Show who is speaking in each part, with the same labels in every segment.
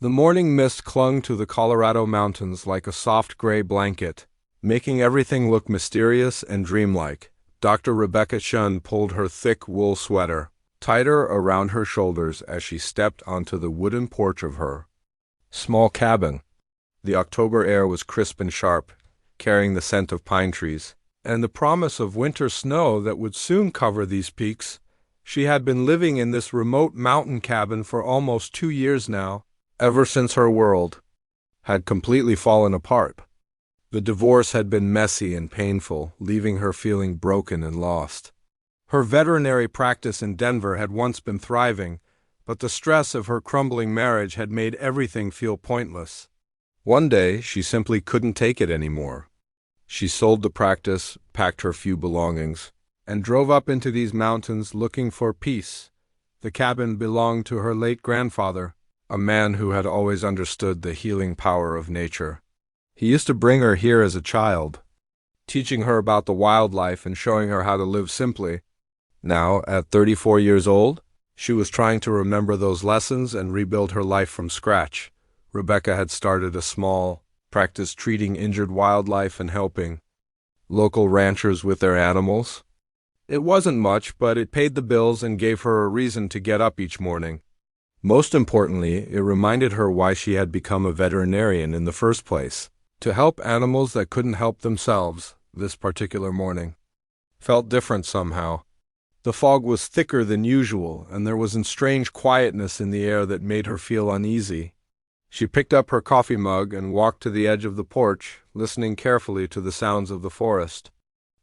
Speaker 1: The morning mist clung to the Colorado mountains like a soft gray blanket, making everything look mysterious and dreamlike. Dr. Rebecca Shun pulled her thick wool sweater tighter around her shoulders as she stepped onto the wooden porch of her small cabin. The October air was crisp and sharp, carrying the scent of pine trees, and the promise of winter snow that would soon cover these peaks. She had been living in this remote mountain cabin for almost 2 years now, ever since her world had completely fallen apart. The divorce had been messy and painful, leaving her feeling broken and lost. Her veterinary practice in Denver had once been thriving, but the stress of her crumbling marriage had made everything feel pointless. One day, she simply couldn't take it anymore. She sold the practice, packed her few belongings, and drove up into these mountains looking for peace. The cabin belonged to her late grandfather, a man who had always understood the healing power of nature. He used to bring her here as a child, teaching her about the wildlife and showing her how to live simply. Now, at 34 years old, she was trying to remember those lessons and rebuild her life from scratch. Rebecca had started a small practice treating injured wildlife and helping local ranchers with their animals. It wasn't much, but it paid the bills and gave her a reason to get up each morning. Most importantly, it reminded her why she had become a veterinarian in the first place. To help animals that couldn't help themselves. This particular morning felt different somehow. The fog was thicker than usual, and there was a strange quietness in the air that made her feel uneasy. She picked up her coffee mug and walked to the edge of the porch, listening carefully to the sounds of the forest.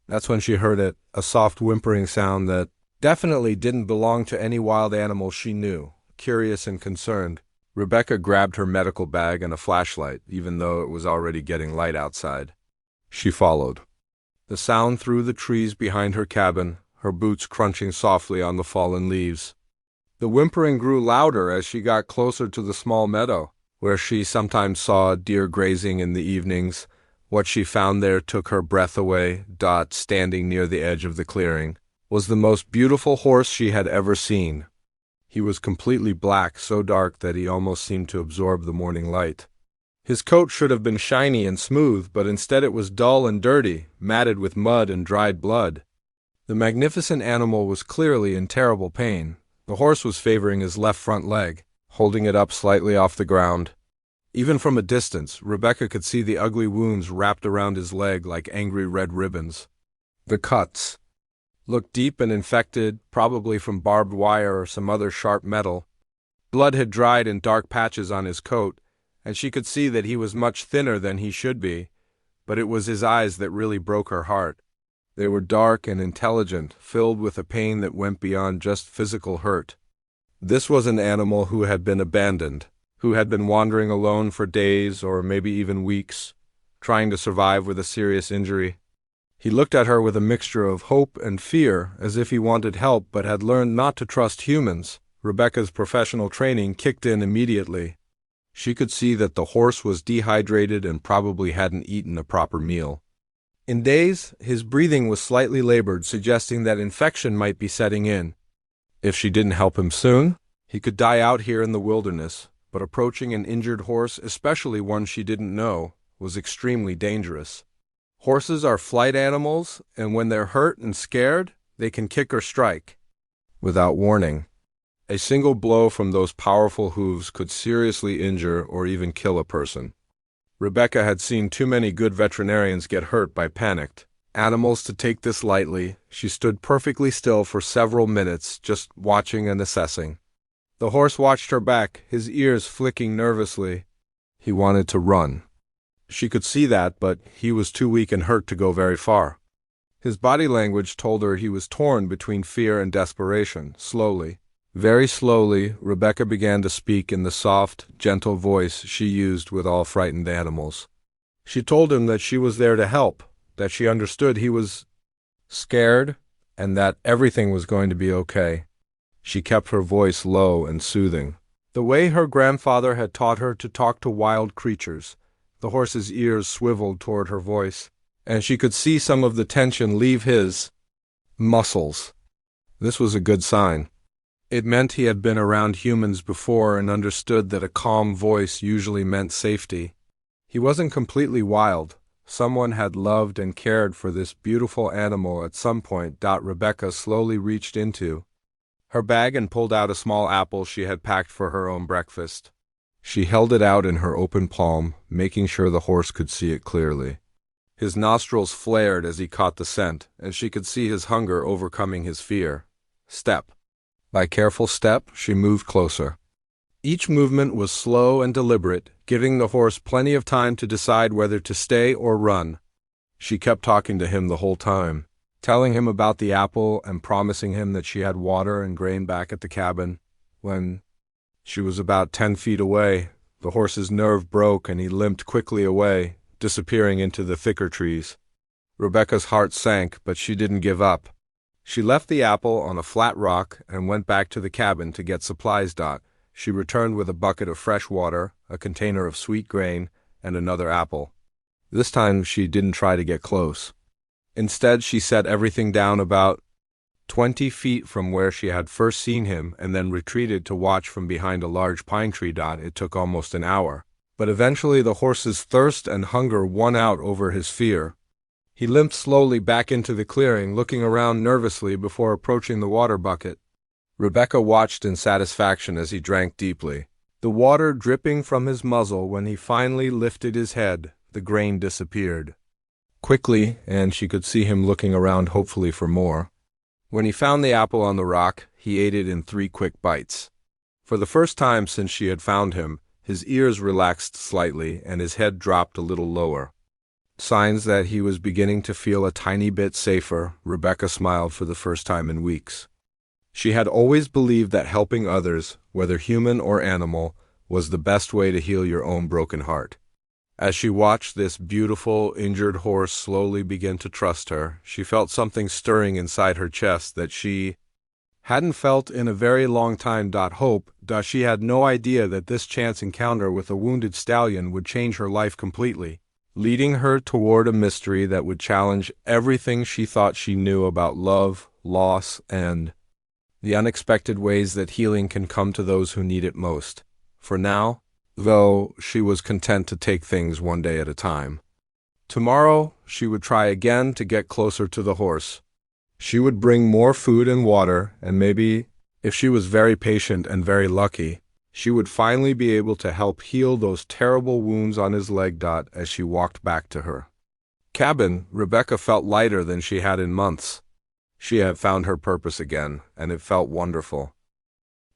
Speaker 1: That's when she heard it, a soft whimpering sound that definitely didn't belong to any wild animal she knew. Curious and concerned, Rebecca grabbed her medical bag and a flashlight, even though it was already getting light outside. She followed the sound through the trees behind her cabin, her boots crunching softly on the fallen leaves. The whimpering grew louder as she got closer to the small meadow, where she sometimes saw deer grazing in the evenings. What she found there took her breath away. Dot, standing near the edge of the clearing, was the most beautiful horse she had ever seen. He was completely black, so dark that he almost seemed to absorb the morning light. His coat should have been shiny and smooth, but instead it was dull and dirty, matted with mud and dried blood. The magnificent animal was clearly in terrible pain. The horse was favoring his left front leg, holding it up slightly off the ground. Even from a distance, Rebecca could see the ugly wounds wrapped around his leg like angry red ribbons. The cuts looked deep and infected, probably from barbed wire or some other sharp metal. Blood had dried in dark patches on his coat, and she could see that he was much thinner than he should be, but it was his eyes that really broke her heart. They were dark and intelligent, filled with a pain that went beyond just physical hurt. This was an animal who had been abandoned, who had been wandering alone for days or maybe even weeks, trying to survive with a serious injury. He looked at her with a mixture of hope and fear, as if he wanted help but had learned not to trust humans. Rebecca's professional training kicked in immediately. She could see that the horse was dehydrated and probably hadn't eaten a proper meal. In days, his breathing was slightly labored, suggesting that infection might be setting in. If she didn't help him soon, he could die out here in the wilderness, but approaching an injured horse, especially one she didn't know, was extremely dangerous. Horses are flight animals, and when they're hurt and scared, they can kick or strike without warning. A single blow from those powerful hooves could seriously injure or even kill a person. Rebecca had seen too many good veterinarians get hurt by panicked animals to take this lightly. She stood perfectly still for several minutes, just watching and assessing. The horse watched her back, his ears flicking nervously. He wanted to run. She could see that, but he was too weak and hurt to go very far. His body language told her he was torn between fear and desperation. Slowly, very slowly, Rebecca began to speak in the soft, gentle voice she used with all frightened animals. She told him that she was there to help, that she understood he was scared, and that everything was going to be okay. She kept her voice low and soothing, the way her grandfather had taught her to talk to wild creatures. The horse's ears swiveled toward her voice, and she could see some of the tension leave his muscles. This was a good sign. It meant he had been around humans before and understood that a calm voice usually meant safety. He wasn't completely wild. Someone had loved and cared for this beautiful animal at some point. Rebecca slowly reached into her bag and pulled out a small apple she had packed for her own breakfast. She held it out in her open palm, making sure the horse could see it clearly. His nostrils flared as he caught the scent, and she could see his hunger overcoming his fear. Step by careful step, she moved closer. Each movement was slow and deliberate, giving the horse plenty of time to decide whether to stay or run. She kept talking to him the whole time, telling him about the apple and promising him that she had water and grain back at the cabin. When she was about 10 feet away, the horse's nerve broke and he limped quickly away, disappearing into the thicker trees. Rebecca's heart sank, but she didn't give up. She left the apple on a flat rock and went back to the cabin to get supplies. She returned with a bucket of fresh water, a container of sweet grain, and another apple. This time she didn't try to get close. Instead, she set everything down about 20 feet from where she had first seen him and then retreated to watch from behind a large pine tree. It took almost an hour, but eventually the horse's thirst and hunger won out over his fear. He limped slowly back into the clearing, looking around nervously before approaching the water bucket. Rebecca watched in satisfaction as he drank deeply, the water dripping from his muzzle. When he finally lifted his head, the grain disappeared quickly, and she could see him looking around hopefully for more. When he found the apple on the rock, he ate it in 3 quick bites. For the first time since she had found him, his ears relaxed slightly and his head dropped a little lower. Signs that he was beginning to feel a tiny bit safer. Rebecca smiled for the first time in weeks. She had always believed that helping others, whether human or animal, was the best way to heal your own broken heart. As she watched this beautiful, injured horse slowly begin to trust her, she felt something stirring inside her chest that she hadn't felt in a very long time. Hope. She had no idea that this chance encounter with a wounded stallion would change her life completely, leading her toward a mystery that would challenge everything she thought she knew about love, loss, and the unexpected ways that healing can come to those who need it most. For now, though, she was content to take things one day at a time. Tomorrow, she would try again to get closer to the horse. She would bring more food and water, and maybe, if she was very patient and very lucky, she would finally be able to help heal those terrible wounds on his leg. As she walked back to her cabin, Rebecca felt lighter than she had in months. She had found her purpose again, and it felt wonderful.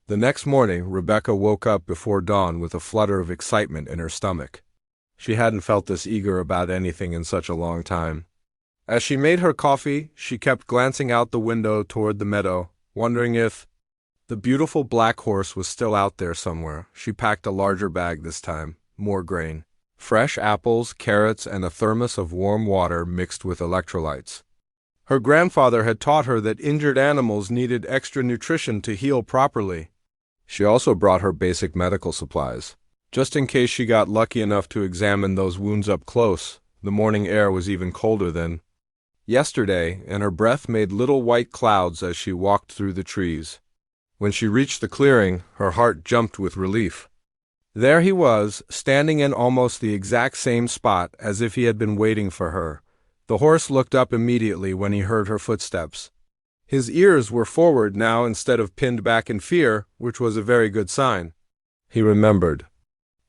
Speaker 1: The next morning, Rebecca woke up before dawn with a flutter of excitement in her stomach. She hadn't felt this eager about anything in such a long time. As she made her coffee, she kept glancing out the window toward the meadow, wondering if the beautiful black horse was still out there somewhere. She packed a larger bag this time, more grain, fresh apples, carrots, and a thermos of warm water mixed with electrolytes. Her grandfather had taught her that injured animals needed extra nutrition to heal properly. She also brought her basic medical supplies, just in case she got lucky enough to examine those wounds up close. The morning air was even colder than yesterday, and her breath made little white clouds as she walked through the trees. When she reached the clearing, her heart jumped with relief. There he was, standing in almost the exact same spot as if he had been waiting for her. The horse looked up immediately when he heard her footsteps. His ears were forward now instead of pinned back in fear, which was a very good sign. He remembered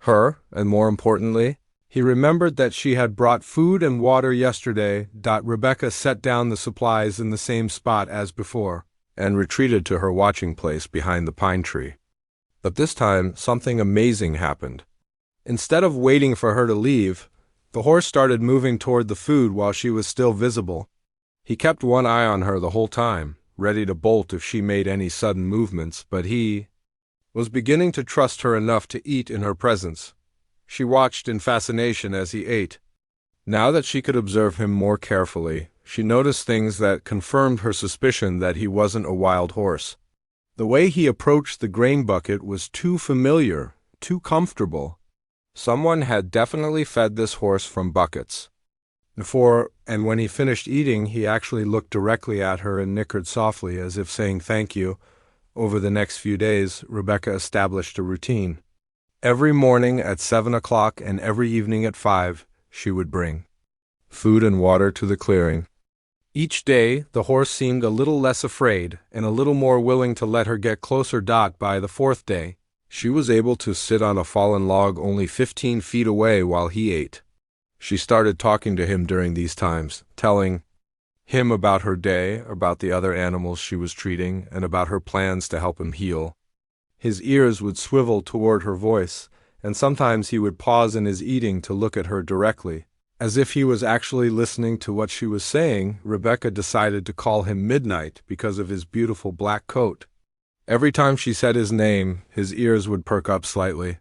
Speaker 1: her, and more importantly, he remembered that she had brought food and water yesterday. Rebecca set down the supplies in the same spot as before, and retreated to her watching place behind the pine tree. But this time, something amazing happened. Instead of waiting for her to leave, the horse started moving toward the food while she was still visible. He kept one eye on her the whole time, ready to bolt if she made any sudden movements, but he was beginning to trust her enough to eat in her presence. She watched in fascination as he ate. Now that she could observe him more carefully, she noticed things that confirmed her suspicion that he wasn't a wild horse. The way he approached the grain bucket was too familiar, too comfortable. Someone had definitely fed this horse from buckets before, and when he finished eating, he actually looked directly at her and nickered softly as if saying thank you. Over the next few days, Rebecca established a routine. Every morning at 7 o'clock and every evening at 5, she would bring food and water to the clearing. Each day, the horse seemed a little less afraid and a little more willing to let her get closer. By the fourth day, she was able to sit on a fallen log only 15 feet away while he ate. She started talking to him during these times, telling him about her day, about the other animals she was treating, and about her plans to help him heal. His ears would swivel toward her voice, and sometimes he would pause in his eating to look at her directly. As if he was actually listening to what she was saying, Rebecca decided to call him Midnight because of his beautiful black coat. Every time she said his name, his ears would perk up slightly.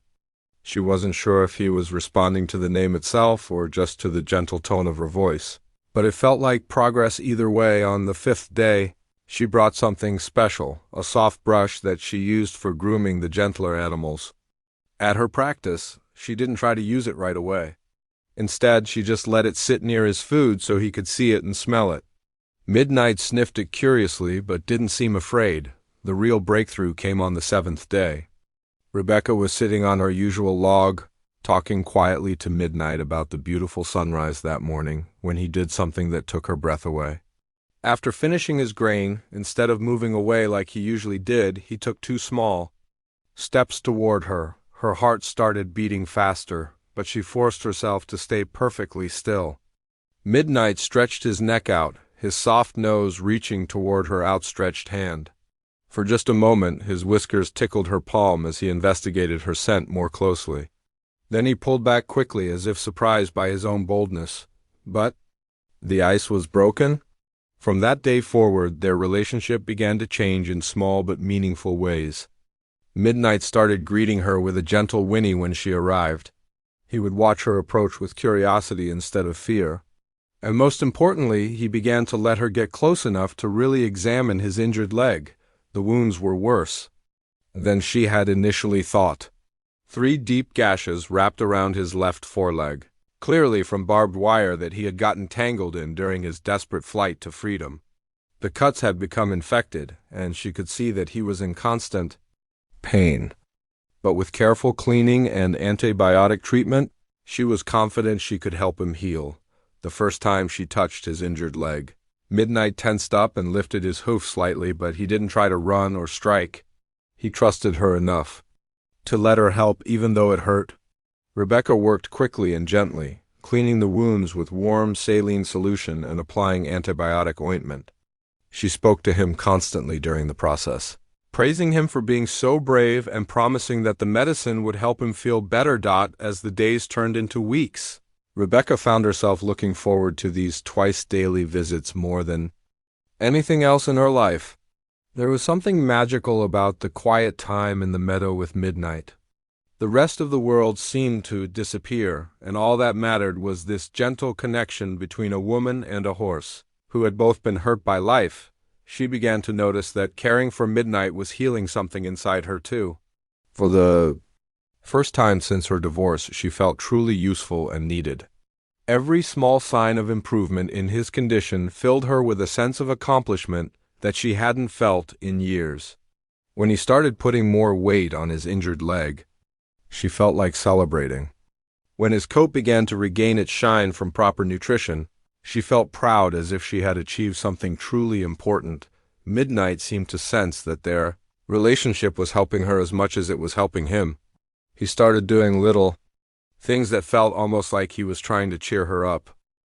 Speaker 1: She wasn't sure if he was responding to the name itself or just to the gentle tone of her voice. But it felt like progress either way. On the 5th day, she brought something special, a soft brush that she used for grooming the gentler animals. At her practice, she didn't try to use it right away. Instead, she just let it sit near his food so he could see it and smell it. Midnight sniffed it curiously but didn't seem afraid. The real breakthrough came on the 7th day. Rebecca was sitting on her usual log, talking quietly to Midnight about the beautiful sunrise that morning, when he did something that took her breath away. After finishing his grain, instead of moving away like he usually did, he took 2 small steps toward her. Her heart started beating faster, but she forced herself to stay perfectly still. Midnight stretched his neck out, his soft nose reaching toward her outstretched hand. For just a moment, his whiskers tickled her palm as he investigated her scent more closely. Then he pulled back quickly as if surprised by his own boldness. But the ice was broken? From that day forward, their relationship began to change in small but meaningful ways. Midnight started greeting her with a gentle whinny when she arrived. He would watch her approach with curiosity instead of fear. And most importantly, he began to let her get close enough to really examine his injured leg. The wounds were worse than she had initially thought. 3 deep gashes wrapped around his left foreleg, clearly from barbed wire that he had gotten tangled in during his desperate flight to freedom. The cuts had become infected, and she could see that he was in constant pain. But with careful cleaning and antibiotic treatment, she was confident she could help him heal. The first time she touched his injured leg, Midnight tensed up and lifted his hoof slightly, but he didn't try to run or strike. He trusted her enough to let her help even though it hurt. Rebecca worked quickly and gently, cleaning the wounds with warm saline solution and applying antibiotic ointment. She spoke to him constantly during the process, praising him for being so brave and promising that the medicine would help him feel better. As the days turned into weeks, Rebecca found herself looking forward to these twice-daily visits more than anything else in her life. There was something magical about the quiet time in the meadow with Midnight. The rest of the world seemed to disappear, and all that mattered was this gentle connection between a woman and a horse, who had both been hurt by life. She began to notice that caring for Midnight was healing something inside her too. For the first time since her divorce, she felt truly useful and needed. Every small sign of improvement in his condition filled her with a sense of accomplishment that she hadn't felt in years. When he started putting more weight on his injured leg, she felt like celebrating. When his coat began to regain its shine from proper nutrition, she felt proud as if she had achieved something truly important. Midnight seemed to sense that their relationship was helping her as much as it was helping him. He started doing little things that felt almost like he was trying to cheer her up.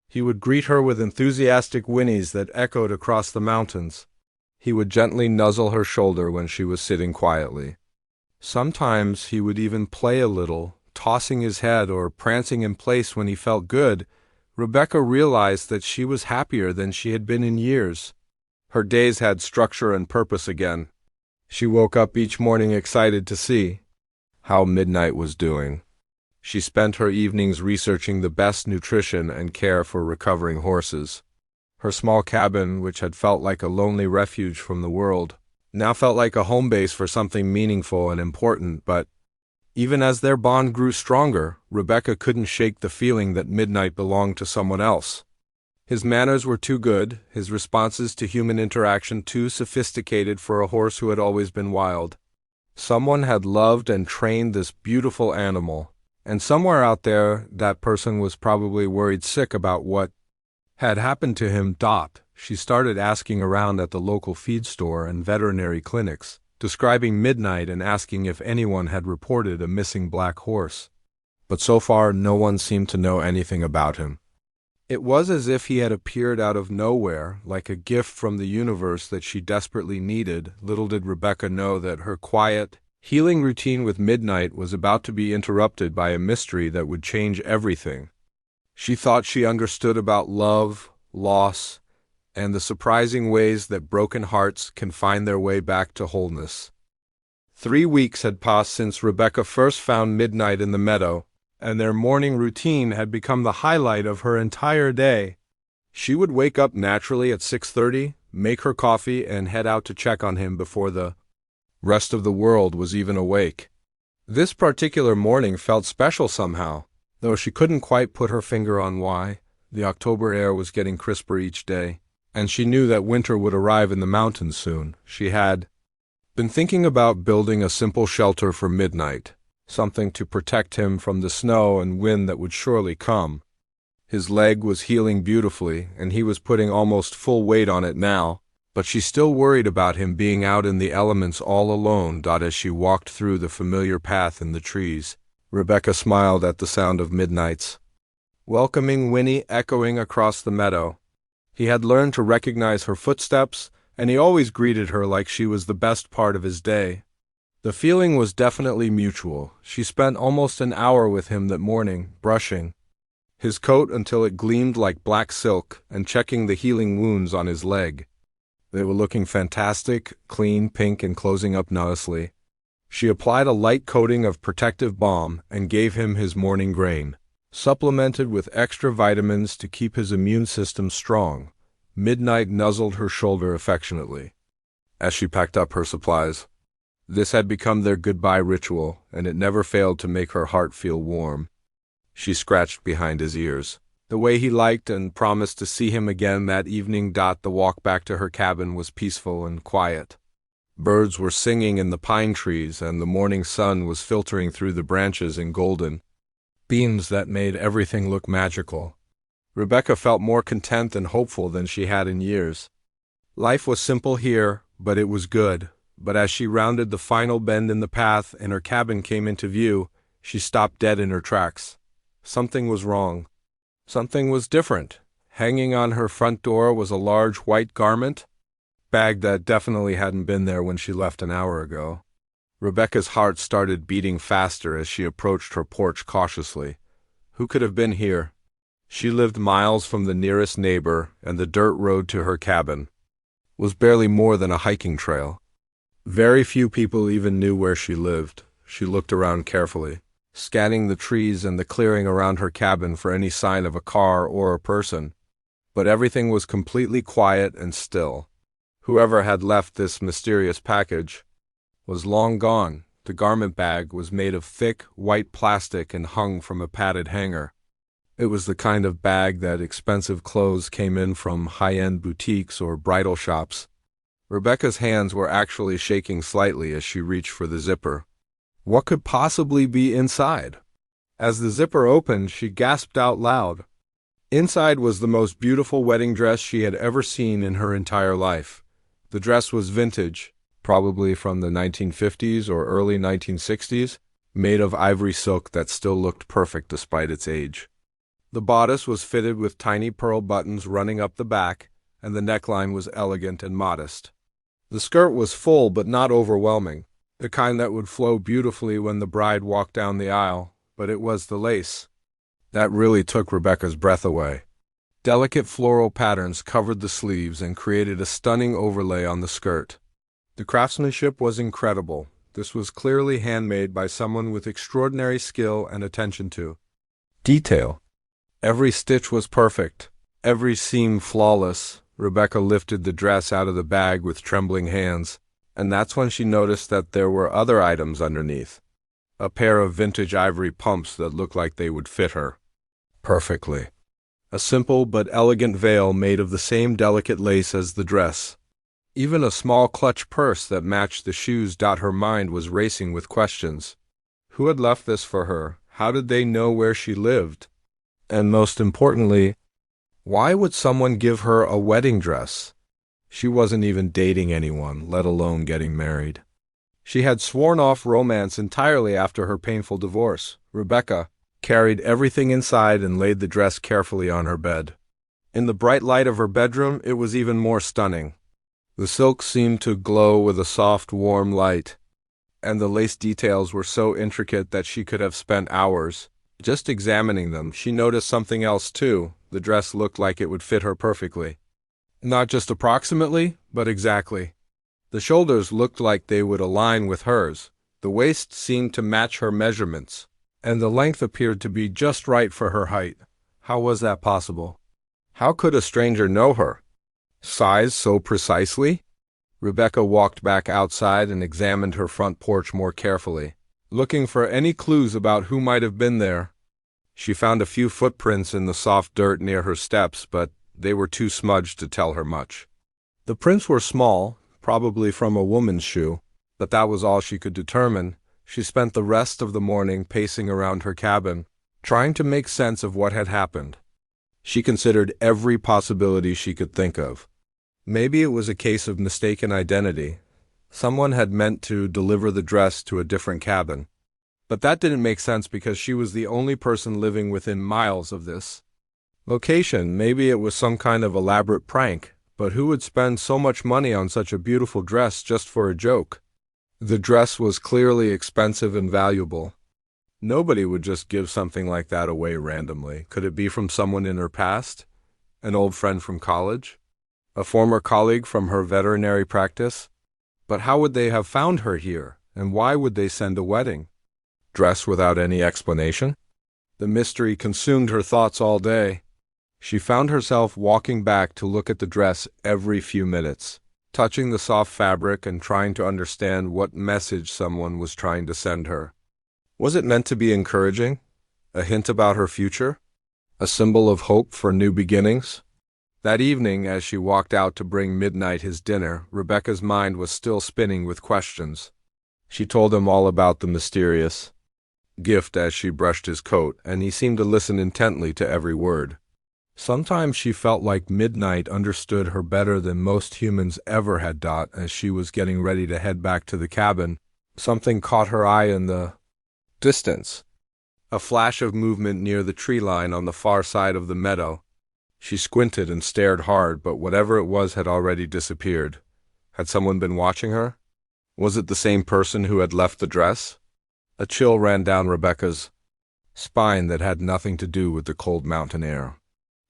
Speaker 1: He would greet her with enthusiastic whinnies that echoed across the mountains. He would gently nuzzle her shoulder when she was sitting quietly. Sometimes he would even play a little, tossing his head or prancing in place when he felt good. Rebecca realized that she was happier than she had been in years. Her days had structure and purpose again. She woke up each morning excited to see how Midnight was doing. She spent her evenings researching the best nutrition and care for recovering horses. Her small cabin, which had felt like a lonely refuge from the world, now felt like a home base for something meaningful and important. But even as their bond grew stronger, Rebecca couldn't shake the feeling that Midnight belonged to someone else. His manners were too good, his responses to human interaction too sophisticated for a horse who had always been wild. Someone had loved and trained this beautiful animal, and somewhere out there that person was probably worried sick about what had happened to him. She started asking around at the local feed store and veterinary clinics, describing Midnight and asking if anyone had reported a missing black horse. But so far no one seemed to know anything about him. It was as if he had appeared out of nowhere, like a gift from the universe that she desperately needed. Little did Rebecca know that her quiet, healing routine with Midnight was about to be interrupted by a mystery that would change everything. She thought she understood about love, loss, and the surprising ways that broken hearts can find their way back to wholeness. 3 weeks had passed since Rebecca first found Midnight in the meadow, and their morning routine had become the highlight of her entire day. She would wake up naturally at 6:30, make her coffee, and head out to check on him before the rest of the world was even awake. This particular morning felt special somehow, though she couldn't quite put her finger on why. The October air was getting crisper each day, and she knew that winter would arrive in the mountains soon. She had been thinking about building a simple shelter for Midnight, something to protect him from the snow and wind that would surely come. His leg was healing beautifully, and he was putting almost full weight on it now, but she still worried about him being out in the elements all alone. As she walked through the familiar path in the trees, Rebecca smiled at the sound of Midnight's welcoming whinny echoing across the meadow. He had learned to recognize her footsteps, and he always greeted her like she was the best part of his day. The feeling was definitely mutual. She spent almost an hour with him that morning, brushing his coat until it gleamed like black silk and checking the healing wounds on his leg. They were looking fantastic, clean, pink, and closing up nicely. She applied a light coating of protective balm and gave him his morning grain, supplemented with extra vitamins to keep his immune system strong. Midnight nuzzled her shoulder affectionately as she packed up her supplies. This had become their goodbye ritual, and it never failed to make her heart feel warm. She scratched behind his ears, the way he liked, and promised to see him again that evening. The walk back to her cabin was peaceful and quiet. Birds were singing in the pine trees, and the morning sun was filtering through the branches in golden beams that made everything look magical. Rebecca felt more content and hopeful than she had in years. Life was simple here, but it was good. But as she rounded the final bend in the path and her cabin came into view, she stopped dead in her tracks. Something was wrong. Something was different. Hanging on her front door was a large white garment bag that definitely hadn't been there when she left an hour ago. Rebecca's heart started beating faster as she approached her porch cautiously. Who could have been here? She lived miles from the nearest neighbor, and the dirt road to her cabin was barely more than a hiking trail. Very few people even knew where she lived. She looked around carefully, scanning the trees and the clearing around her cabin for any sign of a car or a person. But everything was completely quiet and still. Whoever had left this mysterious package was long gone. The garment bag was made of thick, white plastic and hung from a padded hanger. It was the kind of bag that expensive clothes came in from high-end boutiques or bridal shops. Rebecca's hands were actually shaking slightly as she reached for the zipper. What could possibly be inside? As the zipper opened, she gasped out loud. Inside was the most beautiful wedding dress she had ever seen in her entire life. The dress was vintage, probably from the 1950s or early 1960s, made of ivory silk that still looked perfect despite its age. The bodice was fitted with tiny pearl buttons running up the back, and the neckline was elegant and modest. The skirt was full but not overwhelming, the kind that would flow beautifully when the bride walked down the aisle, but it was the lace that really took Rebecca's breath away. Delicate floral patterns covered the sleeves and created a stunning overlay on the skirt. The craftsmanship was incredible. This was clearly handmade by someone with extraordinary skill and attention to detail. Every stitch was perfect, every seam flawless. Rebecca lifted the dress out of the bag with trembling hands, and that's when she noticed that there were other items underneath. A pair of vintage ivory pumps that looked like they would fit her perfectly. a simple but elegant veil made of the same delicate lace as the dress. Even a small clutch purse that matched the shoes. Her mind was racing with questions. Who had left this for her? How did they know where she lived? And most importantly, why would someone give her a wedding dress? She wasn't even dating anyone, let alone getting married. She had sworn off romance entirely after her painful divorce. Rebecca carried everything inside and laid the dress carefully on her bed. In the bright light of her bedroom, it was even more stunning. The silk seemed to glow with a soft, warm light, and the lace details were so intricate that she could have spent hours just examining them. She noticed something else too. The dress looked like it would fit her perfectly. Not just approximately, but exactly. The shoulders looked like they would align with hers. The waist seemed to match her measurements, and the length appeared to be just right for her height. How was that possible? How could a stranger know her size so precisely? Rebecca walked back outside and examined her front porch more carefully, looking for any clues about who might have been there. She found a few footprints in the soft dirt near her steps, but they were too smudged to tell her much. The prints were small, probably from a woman's shoe, but that was all she could determine. She spent the rest of the morning pacing around her cabin, trying to make sense of what had happened. She considered every possibility she could think of. Maybe it was a case of mistaken identity. Someone had meant to deliver the dress to a different cabin. But that didn't make sense because she was the only person living within miles of this location. Maybe it was some kind of elaborate prank, but who would spend so much money on such a beautiful dress just for a joke? The dress was clearly expensive and valuable. Nobody would just give something like that away randomly. Could it be from someone in her past? An old friend from college? A former colleague from her veterinary practice? But how would they have found her here, and why would they send a wedding dress without any explanation? The mystery consumed her thoughts all day. She found herself walking back to look at the dress every few minutes, touching the soft fabric and trying to understand what message someone was trying to send her. Was it meant to be encouraging? A hint about her future? A symbol of hope for new beginnings? That evening, as she walked out to bring Midnight his dinner, Rebecca's mind was still spinning with questions. She told him all about the mysterious gift as she brushed his coat, and he seemed to listen intently to every word. Sometimes she felt like Midnight understood her better than most humans ever had. As she was getting ready to head back to the cabin, something caught her eye in the distance. A flash of movement near the tree line on the far side of the meadow. She squinted and stared hard, but whatever it was had already disappeared. Had someone been watching her? Was it the same person who had left the dress? A chill ran down Rebecca's spine that had nothing to do with the cold mountain air.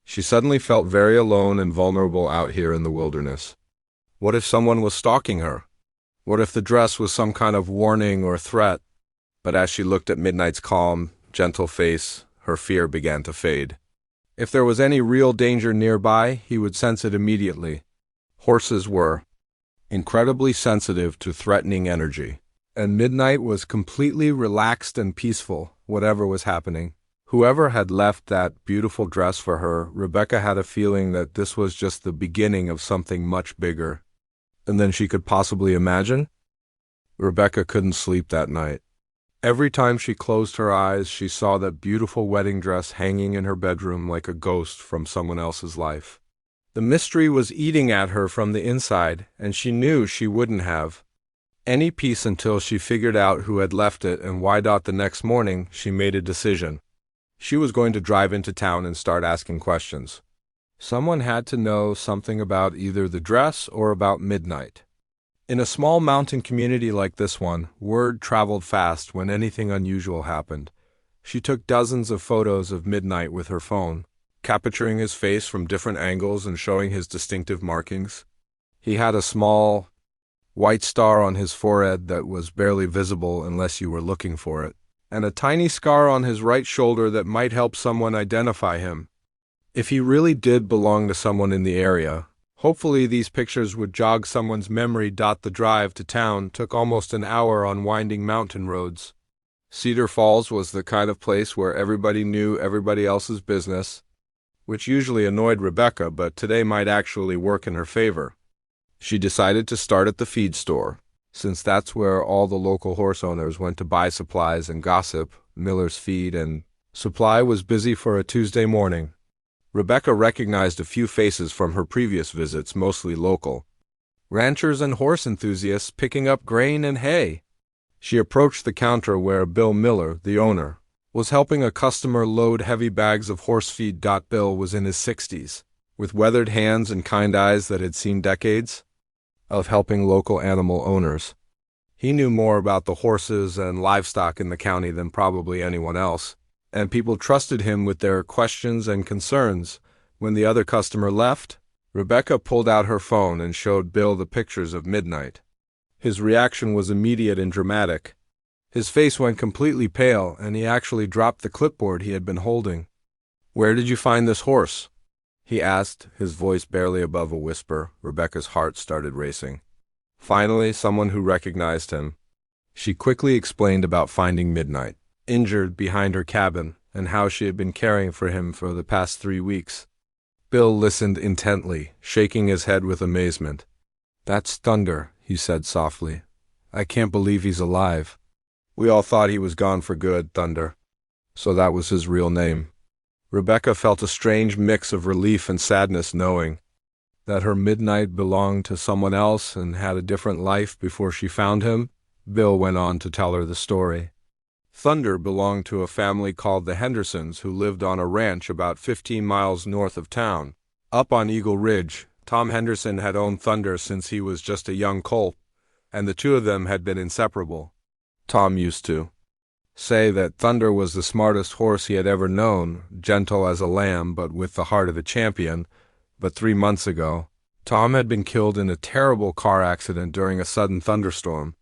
Speaker 1: She suddenly felt very alone and vulnerable out here in the wilderness. What if someone was stalking her? What if the dress was some kind of warning or threat? But as she looked at Midnight's calm, gentle face, her fear began to fade. If there was any real danger nearby, he would sense it immediately. Horses were incredibly sensitive to threatening energy, and Midnight was completely relaxed and peaceful, whatever was happening. Whoever had left that beautiful dress for her, Rebecca had a feeling that this was just the beginning of something much bigger than she could possibly imagine. Rebecca couldn't sleep that night. Every time she closed her eyes, she saw that beautiful wedding dress hanging in her bedroom like a ghost from someone else's life. The mystery was eating at her from the inside, and she knew she wouldn't have any peace until she figured out who had left it and why. The next morning, she made a decision. She was going to drive into town and start asking questions. Someone had to know something about either the dress or about Midnight. In a small mountain community like this one, word traveled fast when anything unusual happened. She took dozens of photos of Midnight with her phone, capturing his face from different angles and showing his distinctive markings. He had a small, white star on his forehead that was barely visible unless you were looking for it, and a tiny scar on his right shoulder that might help someone identify him. If he really did belong to someone in the area, hopefully these pictures would jog someone's memory. The drive to town took almost an hour on winding mountain roads. Cedar Falls was the kind of place where everybody knew everybody else's business, which usually annoyed Rebecca, but today might actually work in her favor. She decided to start at the feed store, since that's where all the local horse owners went to buy supplies and gossip. Miller's Feed and Supply was busy for a Tuesday morning. Rebecca recognized a few faces from her previous visits, mostly local. Ranchers and horse enthusiasts picking up grain and hay. She approached the counter where Bill Miller, the owner, was helping a customer load heavy bags of horse feed. Bill was in his 60s, with weathered hands and kind eyes that had seen decades of helping local animal owners. He knew more about the horses and livestock in the county than probably anyone else, and people trusted him with their questions and concerns. When the other customer left, Rebecca pulled out her phone and showed Bill the pictures of Midnight. His reaction was immediate and dramatic. His face went completely pale, and he actually dropped the clipboard he had been holding. "Where did you find this horse?" he asked, his voice barely above a whisper. Rebecca's heart started racing. Finally, someone who recognized him. She quickly explained about finding Midnight, injured behind her cabin, and how she had been caring for him for the past 3 weeks. Bill listened intently, shaking his head with amazement. "That's Thunder," he said softly. "I can't believe he's alive. We all thought he was gone for good, Thunder." So that was his real name. Rebecca felt a strange mix of relief and sadness knowing that her Midnight belonged to someone else and had a different life before she found him. Bill went on to tell her the story. Thunder belonged to a family called the Hendersons who lived on a ranch about 15 miles north of town, up on Eagle Ridge. Tom Henderson had owned Thunder since he was just a young colt, and the two of them had been inseparable. Tom used to say that Thunder was the smartest horse he had ever known, gentle as a lamb but with the heart of a champion. But 3 months ago, Tom had been killed in a terrible car accident during a sudden thunderstorm.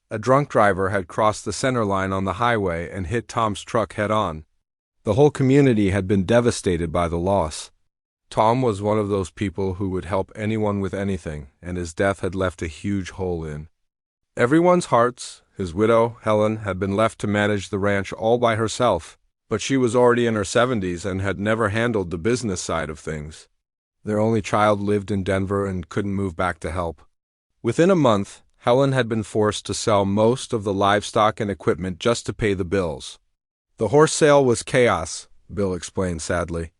Speaker 1: A drunk driver had crossed the center line on the highway and hit Tom's truck head-on. The whole community had been devastated by the loss. Tom was one of those people who would help anyone with anything, and his death had left a huge hole in everyone's hearts. His widow, Helen, had been left to manage the ranch all by herself, but she was already in her 70s and had never handled the business side of things. Their only child lived in Denver and couldn't move back to help. Within a month, Helen had been forced to sell most of the livestock and equipment just to pay the bills. The horse sale was chaos, Bill explained sadly.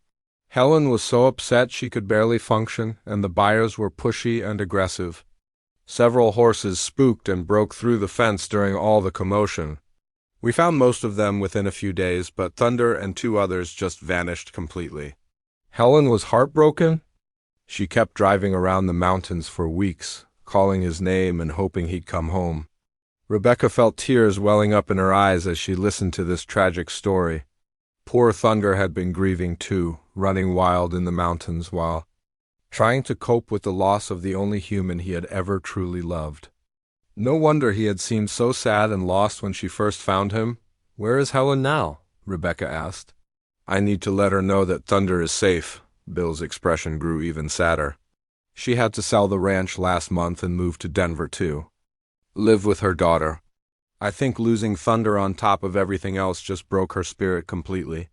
Speaker 1: Helen was so upset she could barely function, and the buyers were pushy and aggressive. Several horses spooked and broke through the fence during all the commotion. We found most of them within a few days, but Thunder and 2 others just vanished completely. Helen was heartbroken. She kept driving around the mountains for weeks, calling his name and hoping he'd come home. Rebecca felt tears welling up in her eyes as she listened to this tragic story. Poor Thunder had been grieving too, running wild in the mountains while trying to cope with the loss of the only human he had ever truly loved. No wonder he had seemed so sad and lost when she first found him. "Where is Helen now?" Rebecca asked. "I need to let her know that Thunder is safe." Bill's expression grew even sadder. She had to sell the ranch last month and move to Denver too. Live with her daughter. I think losing Thunder on top of everything else just broke her spirit completely.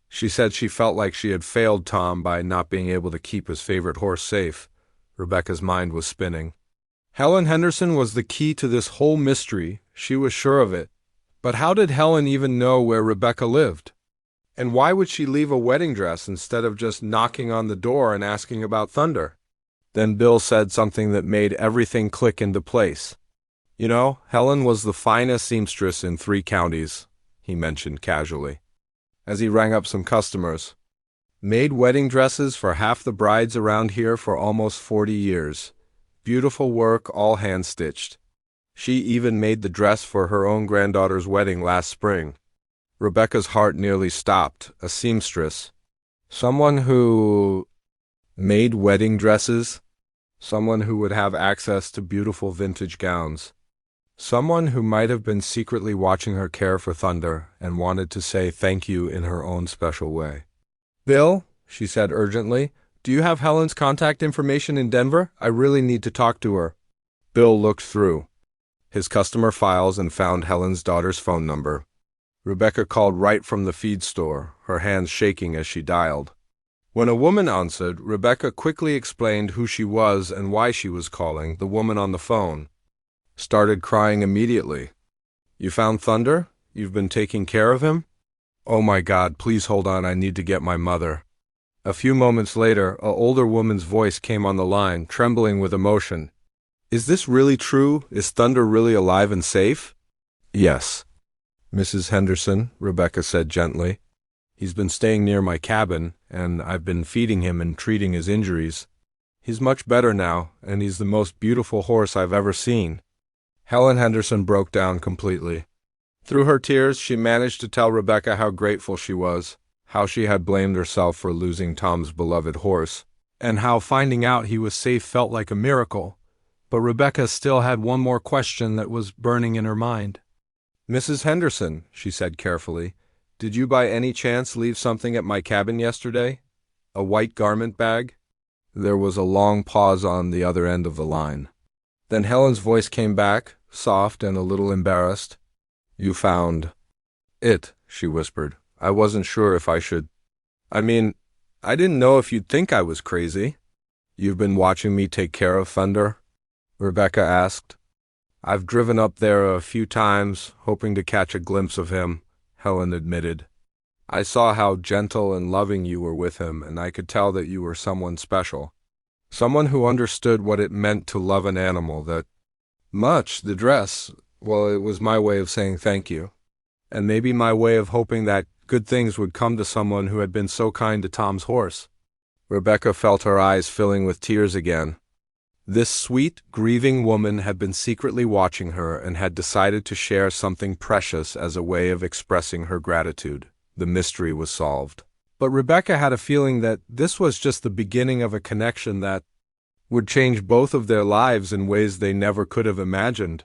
Speaker 1: She said she felt like she had failed Tom by not being able to keep his favorite horse safe. Rebecca's mind was spinning. Helen Henderson was the key to this whole mystery. She was sure of it. But how did Helen even know where Rebecca lived? And why would she leave a wedding dress instead of just knocking on the door and asking about Thunder? Then Bill said something that made everything click into place. "You know, Helen was the finest seamstress in 3 counties, he mentioned casually, as he rang up some customers. "Made wedding dresses for half the brides around here for almost 40 years. Beautiful work, all hand-stitched. She even made the dress for her own granddaughter's wedding last spring." Rebecca's heart nearly stopped. A seamstress. Someone who made wedding dresses. Someone who would have access to beautiful vintage gowns. Someone who might have been secretly watching her care for Thunder and wanted to say thank you in her own special way. "Bill," she said urgently, "do you have Helen's contact information in Denver? I really need to talk to her." Bill looked through his customer files and found Helen's daughter's phone number. Rebecca called right from the feed store, her hands shaking as she dialed. When a woman answered, Rebecca quickly explained who she was and why she was calling. The woman on the phone started crying immediately. "You found Thunder? You've been taking care of him? Oh my God, please hold on, I need to get my mother." A few moments later, an older woman's voice came on the line, trembling with emotion. "Is this really true? Is Thunder really alive and safe?" "Yes, Mrs. Henderson," Rebecca said gently. "He's been staying near my cabin, and I've been feeding him and treating his injuries. He's much better now, and he's the most beautiful horse I've ever seen." Helen Henderson broke down completely. Through her tears, she managed to tell Rebecca how grateful she was, how she had blamed herself for losing Tom's beloved horse, and how finding out he was safe felt like a miracle. But Rebecca still had one more question that was burning in her mind. "Mrs. Henderson," she said carefully, "did you by any chance leave something at my cabin yesterday? A white garment bag?" There was a long pause on the other end of the line. Then Helen's voice came back, soft and a little embarrassed. "You found it," she whispered. "I wasn't sure if I should. I mean, I didn't know if you'd think I was crazy." "You've been watching me take care of Thunder?" Rebecca asked. "I've driven up there a few times, hoping to catch a glimpse of him," Helen admitted. "I saw how gentle and loving you were with him, and I could tell that you were someone special. Someone who understood what it meant to love an animal that much. The dress, well, it was my way of saying thank you. And maybe my way of hoping that good things would come to someone who had been so kind to Tom's horse." Rebecca felt her eyes filling with tears again. This sweet, grieving woman had been secretly watching her and had decided to share something precious as a way of expressing her gratitude. The mystery was solved. But Rebecca had a feeling that this was just the beginning of a connection that would change both of their lives in ways they never could have imagined.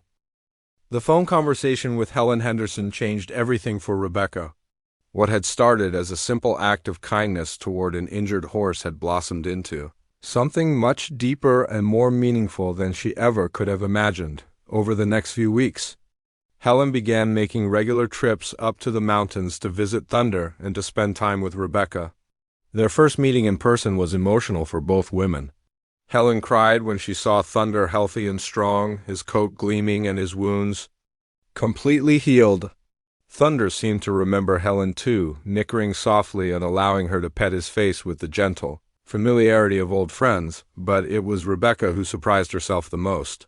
Speaker 1: The phone conversation with Helen Henderson changed everything for Rebecca. What had started as a simple act of kindness toward an injured horse had blossomed into something much deeper and more meaningful than she ever could have imagined. Over the next few weeks, Helen began making regular trips up to the mountains to visit Thunder and to spend time with Rebecca. Their first meeting in person was emotional for both women. Helen cried when she saw Thunder healthy and strong, his coat gleaming and his wounds completely healed. Thunder seemed to remember Helen too, nickering softly and allowing her to pet his face with the gentle familiarity of old friends, but it was Rebecca who surprised herself the most.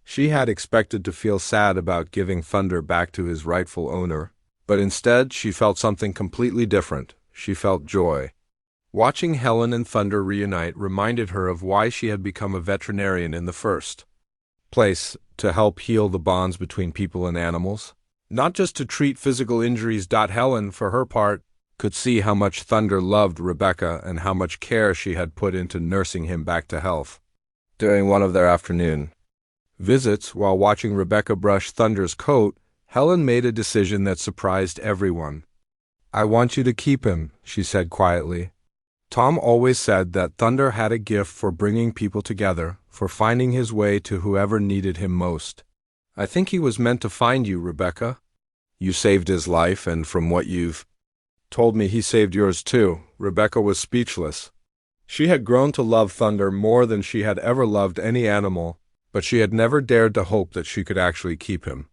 Speaker 1: She had expected to feel sad about giving Thunder back to his rightful owner, but instead she felt something completely different. She felt joy. Watching Helen and Thunder reunite reminded her of why she had become a veterinarian in the first place, to help heal the bonds between people and animals, not just to treat physical injuries. Helen, for her part, could see how much Thunder loved Rebecca and how much care she had put into nursing him back to health. During one of their afternoon visits, while watching Rebecca brush Thunder's coat, Helen made a decision that surprised everyone. "I want you to keep him," she said quietly. "Tom always said that Thunder had a gift for bringing people together, for finding his way to whoever needed him most. I think he was meant to find you, Rebecca. You saved his life, and from what you've told me, he saved yours too." Rebecca was speechless. She had grown to love Thunder more than she had ever loved any animal, but she had never dared to hope that she could actually keep him.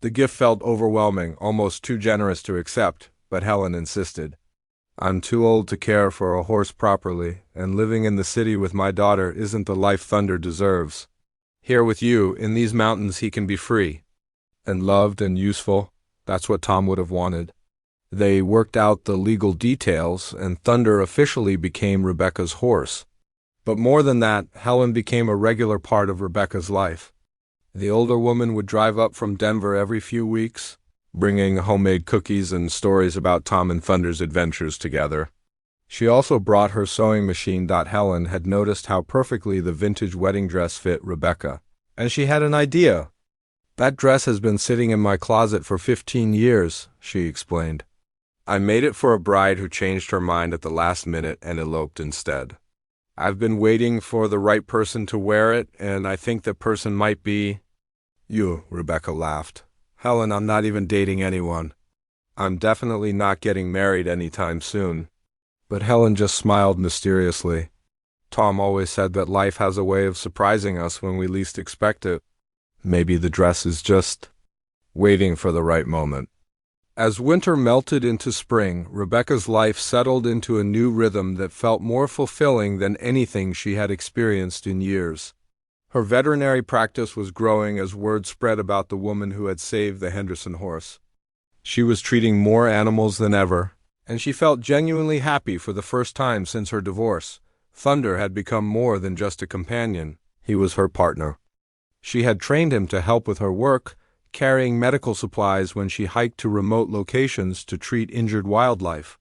Speaker 1: The gift felt overwhelming, almost too generous to accept, but Helen insisted. "I'm too old to care for a horse properly, and living in the city with my daughter isn't the life Thunder deserves. Here with you, in these mountains, he can be free and loved and useful." That's what Tom would have wanted. They worked out the legal details, and Thunder officially became Rebecca's horse. But more than that, Helen became a regular part of Rebecca's life. The older woman would drive up from Denver every few weeks, bringing homemade cookies and stories about Tom and Thunder's adventures together. She also brought her sewing machine. Helen had noticed how perfectly the vintage wedding dress fit Rebecca, and she had an idea. "That dress has been sitting in my closet for 15 years, she explained. "I made it for a bride who changed her mind at the last minute and eloped instead. I've been waiting for the right person to wear it, and I think the person might be you," Rebecca laughed. "Helen, I'm not even dating anyone. I'm definitely not getting married anytime soon." But Helen just smiled mysteriously. Tom always said that life has a way of surprising us when we least expect it. Maybe the dress is just waiting for the right moment. As winter melted into spring, Rebecca's life settled into a new rhythm that felt more fulfilling than anything she had experienced in years. Her veterinary practice was growing as word spread about the woman who had saved the Henderson horse. She was treating more animals than ever, and she felt genuinely happy for the first time since her divorce. Thunder had become more than just a companion. He was her partner. She had trained him to help with her work, carrying medical supplies when she hiked to remote locations to treat injured wildlife.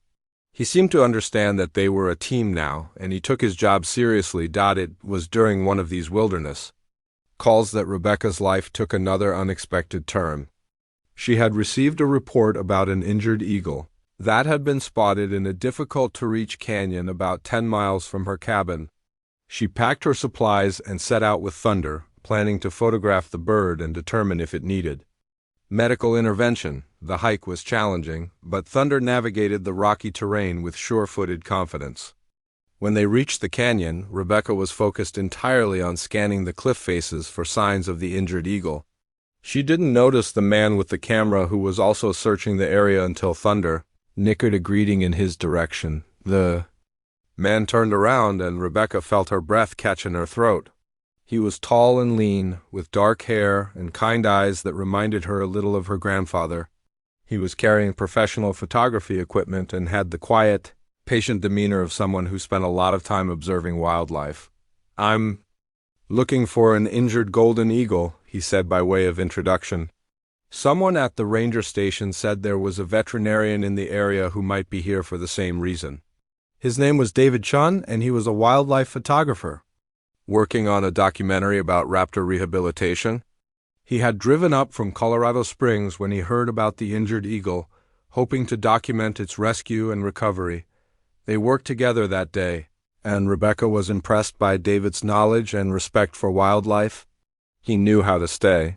Speaker 1: He seemed to understand that they were a team now, and he took his job seriously. It was during one of these wilderness calls that Rebecca's life took another unexpected turn. She had received a report about an injured eagle that had been spotted in a difficult-to-reach canyon about 10 miles from her cabin. She packed her supplies and set out with Thunder, planning to photograph the bird and determine if it needed medical intervention. The hike was challenging, but Thunder navigated the rocky terrain with sure-footed confidence. When they reached the canyon, Rebecca was focused entirely on scanning the cliff faces for signs of the injured eagle. She didn't notice the man with the camera who was also searching the area until Thunder nickered a greeting in his direction. The man turned around and Rebecca felt her breath catch in her throat. He was tall and lean, with dark hair and kind eyes that reminded her a little of her grandfather. He was carrying professional photography equipment and had the quiet, patient demeanor of someone who spent a lot of time observing wildlife. "I'm looking for an injured golden eagle," he said by way of introduction. Someone at the ranger station said there was a veterinarian in the area who might be here for the same reason. His name was David Chun, and he was a wildlife photographer working on a documentary about raptor rehabilitation. He had driven up from Colorado Springs when he heard about the injured eagle, hoping to document its rescue and recovery. They worked together that day, and Rebecca was impressed by David's knowledge and respect for wildlife. He knew how to stay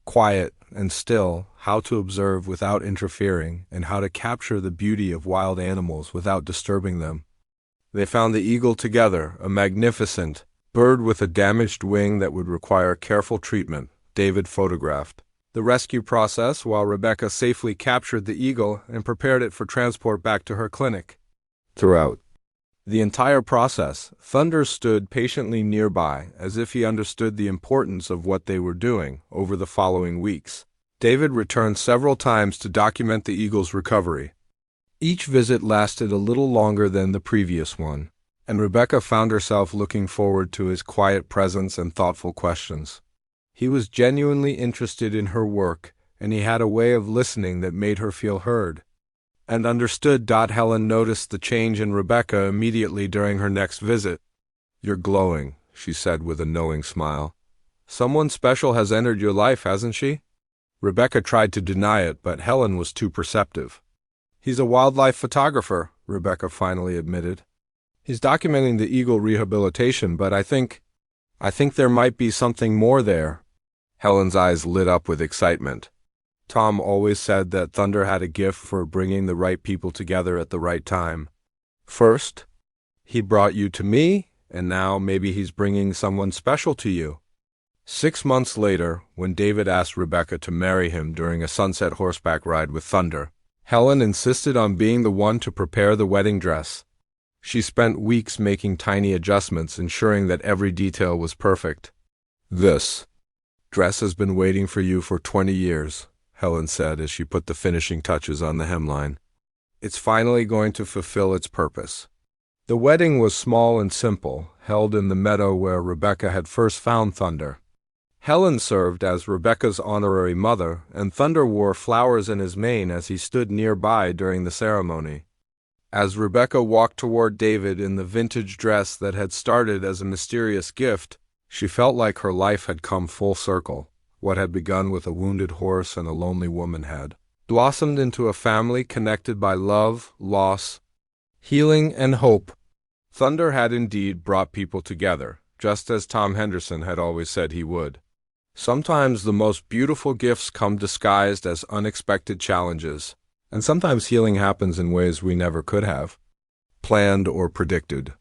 Speaker 1: quiet and still, how to observe without interfering, and how to capture the beauty of wild animals without disturbing them. They found the eagle together, a magnificent bird with a damaged wing that would require careful treatment. David photographed the rescue process while Rebecca safely captured the eagle and prepared it for transport back to her clinic. Throughout the entire process, Thunder stood patiently nearby, as if he understood the importance of what they were doing. Over the following weeks, David returned several times to document the eagle's recovery. Each visit lasted a little longer than the previous one, and Rebecca found herself looking forward to his quiet presence and thoughtful questions. He was genuinely interested in her work, and he had a way of listening that made her feel heard and understood. Helen noticed the change in Rebecca immediately during her next visit. "You're glowing," she said with a knowing smile. "Someone special has entered your life, hasn't she?" Rebecca tried to deny it, but Helen was too perceptive. "He's a wildlife photographer," Rebecca finally admitted. "He's documenting the eagle rehabilitation, but I think there might be something more there." Helen's eyes lit up with excitement. Tom always said that Thunder had a gift for bringing the right people together at the right time. First, he brought you to me, and now maybe he's bringing someone special to you. 6 months later, when David asked Rebecca to marry him during a sunset horseback ride with Thunder, Helen insisted on being the one to prepare the wedding dress. She spent weeks making tiny adjustments, ensuring that every detail was perfect. "This dress has been waiting for you for 20 years, Helen said as she put the finishing touches on the hemline. "It's finally going to fulfill its purpose." The wedding was small and simple, held in the meadow where Rebecca had first found Thunder. Helen served as Rebecca's honorary mother, and Thunder wore flowers in his mane as he stood nearby during the ceremony. As Rebecca walked toward David in the vintage dress that had started as a mysterious gift, she felt like her life had come full circle. What had begun with a wounded horse and a lonely woman had blossomed into a family connected by love, loss, healing, and hope. Thunder had indeed brought people together, just as Tom Henderson had always said he would. Sometimes the most beautiful gifts come disguised as unexpected challenges, and sometimes healing happens in ways we never could have planned or predicted.